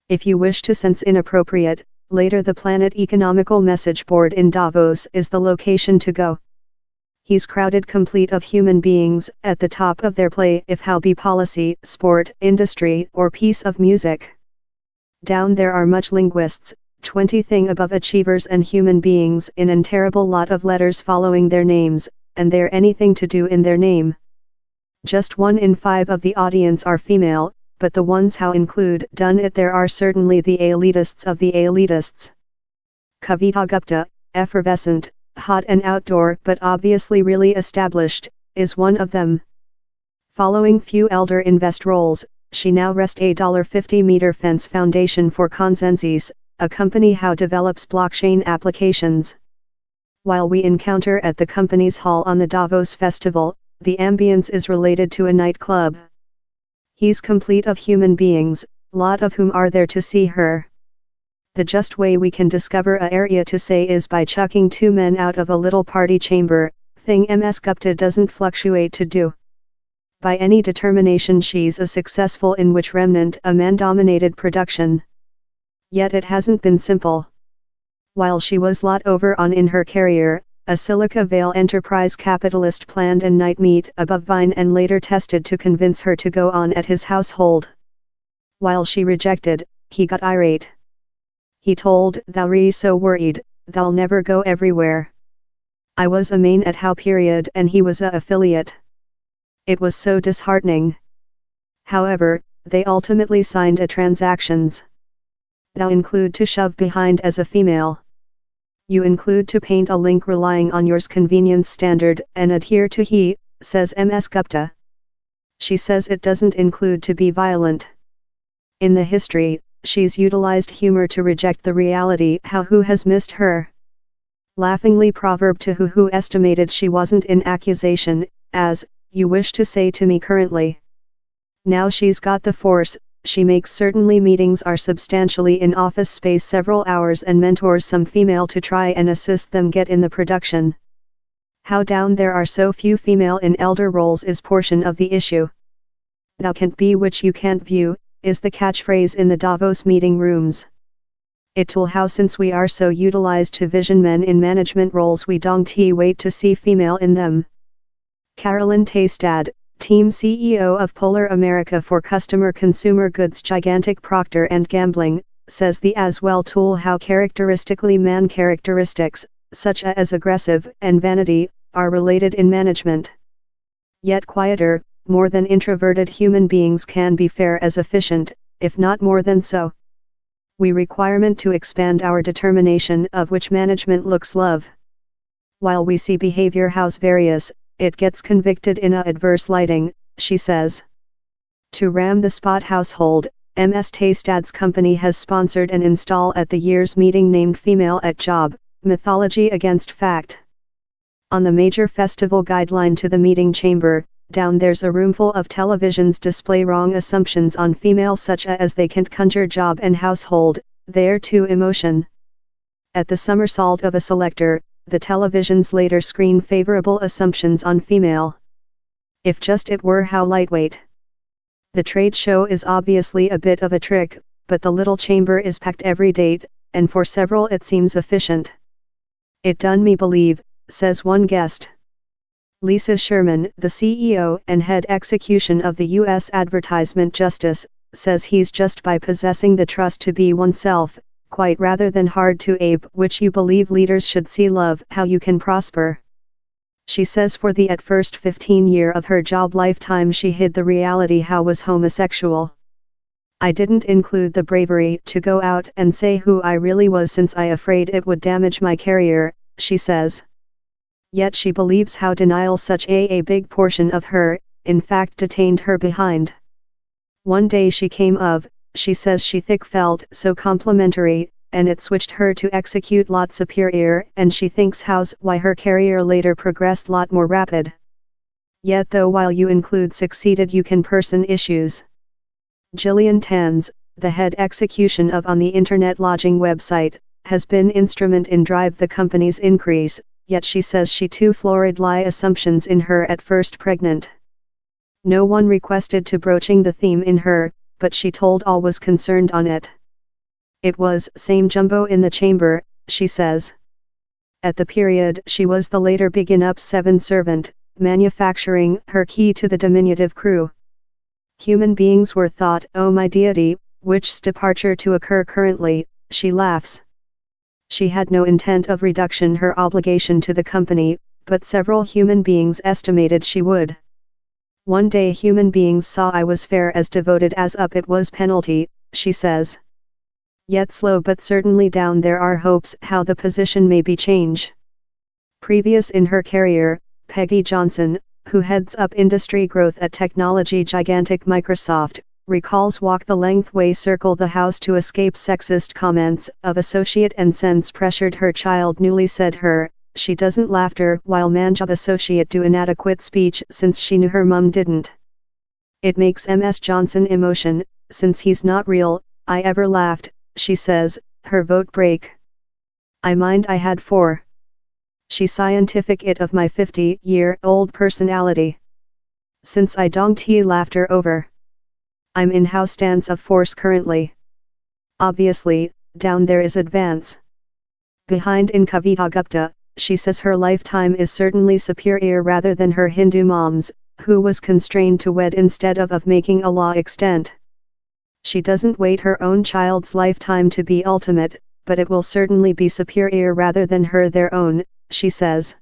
If you wish to sense inappropriate, later the Planet Economical Message Board in Davos is the location to go. He's crowded complete of human beings, at the top of their play if how be policy, sport, industry, or piece of music. Down there are much linguists, 20 thing above achievers and human beings in an terrible lot of letters following their names, and they're anything to do in their name. Just 1 in 5 of the audience are female, but the ones how include done it there are certainly the elitists of the elitists. Kavita Gupta, effervescent, hot and outdoor but obviously really established, is one of them. Following few elder invest roles, she now rests a $50 fence foundation for Consensys, a company how develops blockchain applications. While we encounter at the company's hall on the Davos festival, the ambience is related to a nightclub. He's complete of human beings, lot of whom are there to see her. The just way we can discover a area to say is by chucking 2 men out of a little party chamber, thing Ms. Gupta doesn't fluctuate to do. By any determination she's a successful in which remnant a man-dominated production. Yet it hasn't been simple. While she was lot over on in her career, a Silica Vale enterprise capitalist planned a night meet above Vine and later tested to convince her to go on at his household. While she rejected, he got irate. He told, "Thou re so worried, thou'll never go everywhere." I was a main at how period and he was a affiliate. It was so disheartening. However, they ultimately signed a transactions. Thou include to shove behind as a female. You include to paint a link relying on yours convenience standard and adhere to he, says Ms. Gupta. She says it doesn't include to be violent. In the history, she's utilized humor to reject the reality how who has missed her. Laughingly proverb to who estimated she wasn't in accusation, as, you wish to say to me currently. Now she's got the force. She makes certainly meetings are substantially in office space several hours and mentors some female to try and assist them get in the production. How down there are so few female in elder roles is portion of the issue. Thou can't be which you can't view, is the catchphrase in the Davos meeting rooms. It tool how since we are so utilized to vision men in management roles we don't wait to see female in them. Carolyn Taystad, Team CEO of Polar America for Customer Consumer Goods gigantic Procter & Gambling, says the as well tool how characteristically man characteristics, such as aggressive and vanity, are related in management. Yet quieter, more than introverted human beings can be fair as efficient, if not more than so. We requirement to expand our determination of which management looks love. While we see behavior how's various, it gets convicted in a adverse lighting, she says. To ram the spot household, Ms. Taystad's company has sponsored an install at the year's meeting named Female at Job, Mythology Against Fact. On the major festival guideline to the meeting chamber, down there's a roomful of televisions display wrong assumptions on female such as they can't conjure job and household, they're too emotion. At the somersault of a selector, the televisions later screen favorable assumptions on female. If just it were how lightweight. The trade show is obviously a bit of a trick, but the little chamber is packed every date, and for several it seems efficient. It done me believe, says one guest. Lisa Sherman, the CEO and head execution of the U.S. Advertisement Justice, says he's just by possessing the trust to be oneself, quite rather than hard to ape which you believe leaders should see love how you can prosper. She says for the at first 15 year of her job lifetime she hid the reality how was homosexual. I didn't include the bravery to go out and say who I really was since I afraid it would damage my career, she says. Yet she believes how denial such a big portion of her, in fact detained her behind. One day she came of, she says she thick felt so complimentary, and it switched her to execute lot superior and she thinks how's why her career later progressed lot more rapid. Yet though while you include succeeded you can person issues. Gillian Tanz, the head execution of on the internet lodging website, has been instrument in drive the company's increase, yet she says she too florid lie assumptions in her at first pregnant. No one requested to broaching the theme in her, but she told all was concerned on it. It was same jumbo in the chamber, she says. At the period she was the later begin up 7 servant, manufacturing her key to the diminutive crew. Human beings were thought, oh my deity, which's departure to occur currently, she laughs. She had no intent of reduction her obligation to the company, but several human beings estimated she would. One day human beings saw I was fair as devoted as up it was penalty, she says. Yet slow but certainly down there are hopes how the position may be change. Previous in her career, Peggy Johnson, who heads up industry growth at technology gigantic Microsoft, recalls walk the length way circle the house to escape sexist comments of associate and since pressured her child newly said her, she doesn't laughter while manjob associate do inadequate speech since she knew her mum didn't. It makes Ms. Johnson emotion, since he's not real, I ever laughed, she says, her vote break. I mind I had 4. She scientific it of my 50-year-old personality. Since I donged he laughter over. I'm in house stance of force currently. Obviously, down there is advance. Behind in Kavita Gupta, she says her lifetime is certainly superior rather than her Hindu moms, who was constrained to wed instead of making a law extent. She doesn't wait her own child's lifetime to be ultimate, but it will certainly be superior rather than her their own, she says.